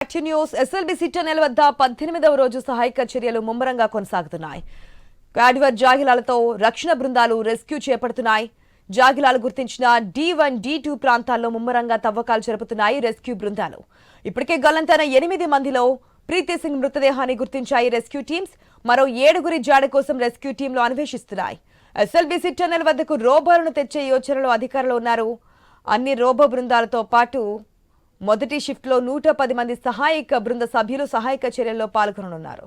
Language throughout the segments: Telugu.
యాక్టివ్ న్యూస్ ఎస్ఎల్బీసీ టన్నెల్ వద్ద 18వ రోజు సహాయక చర్యలు ముమ్మరంగా కొనసాగుతున్నాయి. క్వాడ్వర్ జాగిలాలతో రక్షణ బృందాలు రెస్క్యూ చేపడుతున్నాయి. జాగిలాలు గుర్తించిన D1, D2 ప్రాంతాల్లో ముమ్మరంగా తవ్వకాలు జరుపుతున్నాయి రెస్క్యూ బృందాలు. ఇప్పటికే గల్లంతైన 8 మందిలో ప్రీతి సింగ్ మృతదేహాన్ని గుర్తించాయి రెస్క్యూ టీమ్స్. మరో 7 జాడ కోసం రెస్క్యూ టీంలు అన్వేషిస్తున్నాయి. ఎస్ఎల్బీసీ టన్నెల్ వద్దకు రోబోలను తెచ్చే యోచనలో అధికారులు ఉన్నారు. అన్ని రోబో బృందాలతో పాటు మొదటి షిఫ్ట్లో 110 మంది సహాయక బృంద సభ్యులు సహాయక చర్యల్లో పాల్గొననున్నారు.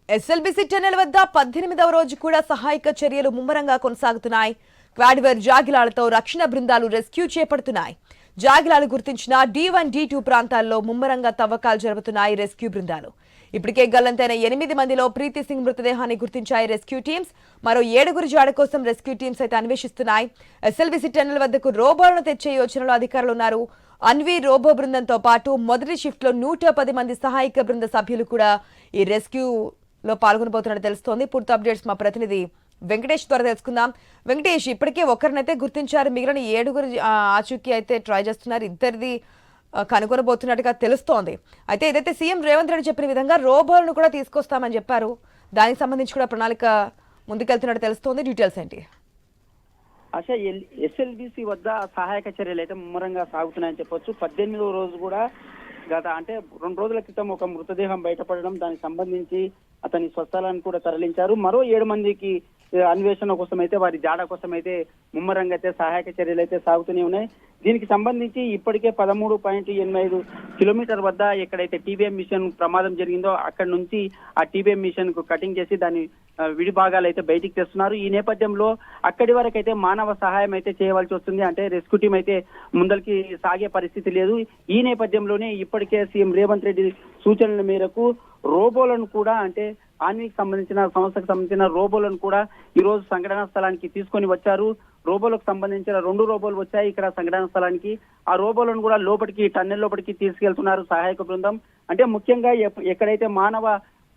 ఎస్ఎల్బీసీ టన్నెల్ వద్ద 18వ రోజు కూడా సహాయక చర్యలు ముమ్మరంగా కొనసాగుతున్నాయి. క్వాడ్వర్ జాగిలాలతో రక్షణ బృందాలు రెస్క్యూ చేపడుతున్నాయి. జాగిలాలు గుర్తించిన D1, D2 ప్రాంతాల్లో ముమ్మరంగా తవ్వకాలు జరుపుతున్నాయి రెస్క్యూ బృందాలు. ఇప్పటికే గల్లంతైన 8 మందిలో ప్రీతి సింగ్ మృతదేహాన్ని గుర్తించాయి రెస్క్యూ టీమ్స్. మరో 7 జాడ కోసం రెస్క్యూ టీమ్స్ అయితే అన్వేషిస్తున్నాయి. ఎస్ఎల్బీసీ టన్నెల్ వద్దకు రోబోలను తెచ్చే యోచనలో అధికారులు ఉన్నారు. అన్వీ రోబో బృందంతో పాటు మొదటి షిఫ్ట్లో 110 మంది సహాయక బృంద సభ్యులు కూడా ఈ రెస్క్యూలో పాల్గొనబోతున్నట్టు తెలుస్తోంది. పూర్తి అప్డేట్స్ మా ప్రతినిధి వెంకటేష్ ద్వారా తెలుసుకుందాం. వెంకటేష్, ఇప్పటికే ఒకరినైతే గుర్తించారు, మిగిలిన 7 ఆచూకీ అయితే ట్రై చేస్తున్నారు. ఇద్దరిది కనుగొనబోతున్నట్టుగా తెలుస్తోంది. అయితే ఏదైతే సీఎం రేవంత్ రెడ్డి చెప్పిన విధంగా రోబోలను కూడా తీసుకొస్తామని చెప్పారు, దానికి సంబంధించి కూడా ప్రణాళిక ముందుకెళ్తున్నట్టు తెలుస్తోంది. డీటెయిల్స్ ఏంటి? ఆశ, ఎస్ఎల్బీసీ వద్ద సహాయక చర్యలు అయితే ముమ్మరంగా సాగుతున్నాయని చెప్పొచ్చు. 18వ రోజు కూడా అంటే 2 రోజుల క్రితం ఒక మృతదేహం బయటపడడం, దానికి సంబంధించి అతని స్వస్థలాన్ని కూడా తరలించారు. మరో 7 మందికి అన్వేషణ కోసం అయితే, వారి జాడ కోసం అయితే ముమ్మరంగా అయితే సహాయక చర్యలు అయితే సాగుతూనే ఉన్నాయి. దీనికి సంబంధించి ఇప్పటికే 13.85 కిలోమీటర్ వద్ద ఎక్కడైతే టీబీఎం మిషన్ ప్రమాదం జరిగిందో అక్కడి నుంచి ఆ టీబీఎం మిషన్ కు కటింగ్ చేసి దాని విడి భాగాలు అయితే బయటికి తెస్తున్నారు. ఈ నేపథ్యంలో అక్కడి వరకు అయితే మానవ సహాయం అయితే చేయవలసి వస్తుంది. అంటే రెస్క్యూ టీం అయితే ముందరికి సాగే పరిస్థితి లేదు. ఈ నేపథ్యంలోనే ఇప్పటికే సీఎం రేవంత్ రెడ్డి సూచనల మేరకు రోబోలను కూడా, అంటే ఆన్వీకి సంబంధించిన సంస్థకు సంబంధించిన రోబోలను కూడా ఈ రోజు సంఘటనా స్థలానికి తీసుకొని వచ్చారు. రోబోలకు సంబంధించిన 2 రోబోలు వచ్చాయి ఇక్కడ సంఘటనా స్థలానికి. ఆ రోబోలను కూడా టన్నెల్ లోపలికి తీసుకెళ్తున్నారు సహాయక బృందం. అంటే ముఖ్యంగా ఎక్కడైతే మానవ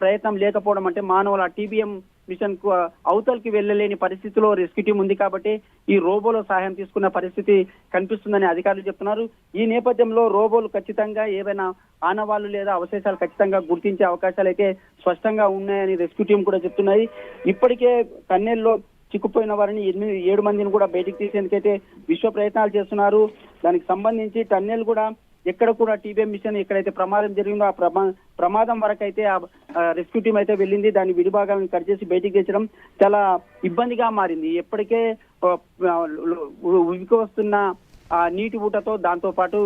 ప్రయత్నం లేకపోవడం, అంటే మానవుల టీబీఎం మిషన్ కు అవతలకి వెళ్ళలేని పరిస్థితిలో రెస్క్యూ టీం ఉంది కాబట్టి ఈ రోబోలో సహాయం తీసుకున్న పరిస్థితి కనిపిస్తుందని అధికారులు చెప్తున్నారు. ఈ నేపథ్యంలో రోబోలు ఖచ్చితంగా ఏవైనా ఆనవాళ్లు లేదా అవశేషాలు ఖచ్చితంగా గుర్తించే అవకాశాలు అయితే స్పష్టంగా ఉన్నాయని రెస్క్యూ టీం కూడా చెప్తున్నాయి. ఇప్పటికే టన్నెల్లో చిక్కుపోయిన వారిని 7 మందిని కూడా బయటికి తీసేందుకైతే విశ్వ ప్రయత్నాలు చేస్తున్నారు. దానికి సంబంధించి టన్నెల్ కూడా ఎక్కడ కూడా టీబీఎం మిషన్ ఎక్కడైతే ప్రమాదం జరిగిందో ఆ ప్రమాదం వరకు అయితే ఆ రెస్క్యూ టీం అయితే వెళ్ళింది. దాని విడిభాగాలను కట్ చేసి బయటికి తెచ్చడం చాలా ఇబ్బందిగా మారింది. ఎప్పటికే ఉనికి వస్తున్న నీటి ఊటతో, దాంతో పాటు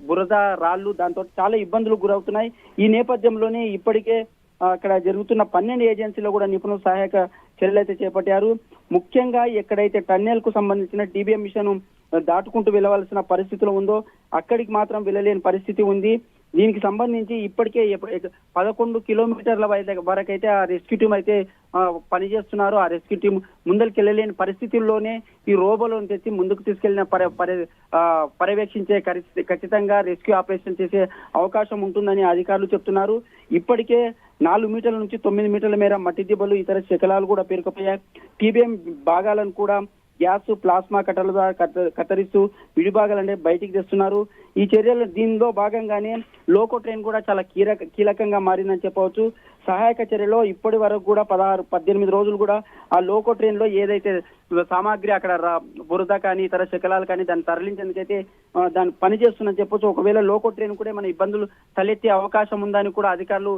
బురద రాళ్లు, దాంతో చాలా ఇబ్బందులు గురవుతున్నాయి. ఈ నేపథ్యంలోనే ఇప్పటికే అక్కడ జరుగుతున్న 12 ఏజెన్సీలో కూడా నిపుణులు సహాయక చర్యలు అయితే చేపట్టారు. ముఖ్యంగా ఎక్కడైతే టన్నెల్ కు సంబంధించిన టీబీఎం మిషన్ దాటుకుంటూ వెళ్ళవలసిన పరిస్థితిలో ఉందో అక్కడికి మాత్రం వెళ్ళలేని పరిస్థితి ఉంది. దీనికి సంబంధించి ఇప్పటికే 11 కిలోమీటర్ల వరకైతే ఆ రెస్క్యూ టీం అయితే పనిచేస్తున్నారు. ఆ రెస్క్యూ టీం ముందరికి వెళ్ళలేని పరిస్థితుల్లోనే ఈ రోబోలను తెచ్చి ముందుకు తీసుకెళ్లిన పర్యవేక్షించే ఖచ్చితంగా రెస్క్యూ ఆపరేషన్ చేసే అవకాశం ఉంటుందని అధికారులు చెప్తున్నారు. ఇప్పటికే 4 మీటర్ల నుంచి 9 మీటర్ల మేర మట్టి దిబ్బలు, ఇతర శకలాలు కూడా పేరుకుపోయాయి. టీబీఎం భాగాలను కూడా గ్యాస్, ప్లాస్మా కట్టర్ల ద్వారా కత్తరిస్తూ విడిభాగాలనే బయటికి తెస్తున్నారు. ఈ చర్యలు దీనిలో భాగంగానే లోకో ట్రైన్ కూడా చాలా కీలకంగా మారిందని చెప్పవచ్చు. సహాయక చర్యలో ఇప్పటి వరకు కూడా 18 రోజులు కూడా ఆ లోకో ట్రైన్ లో ఏదైతే సామాగ్రి అక్కడ బురద కానీ ఇతర శకలాలు కానీ దాన్ని తరలించేందుకైతే దాన్ని పనిచేస్తుందని చెప్పొచ్చు. ఒకవేళ లోకో ట్రైన్ కూడా మన ఇబ్బందులు తలెత్తే అవకాశం ఉందని కూడా అధికారులు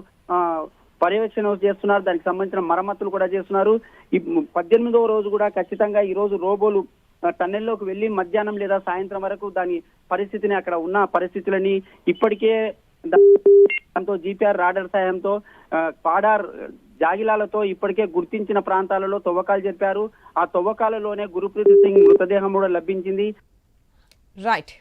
పర్యవేక్షణ చేస్తున్నారు. దానికి సంబంధించిన మరమ్మతులు కూడా చేస్తున్నారు. ఈ 18వ రోజు కూడా ఖచ్చితంగా ఈ రోజు రోబోలు టన్నెల్లోకి వెళ్లి మధ్యాహ్నం లేదా సాయంత్రం వరకు దాని పరిస్థితిని, అక్కడ ఉన్న పరిస్థితులని ఇప్పటికే దాంతో జీపీఆర్ రాడార్ సాయంతో పాడార్ జాగిలాలతో ఇప్పటికే గుర్తించిన ప్రాంతాలలో తవ్వకాలు జరిపారు. ఆ తవ్వకాలలోనే గురుప్రీత్ సింగ్ మృతదేహం కూడా లభించింది. రైట్.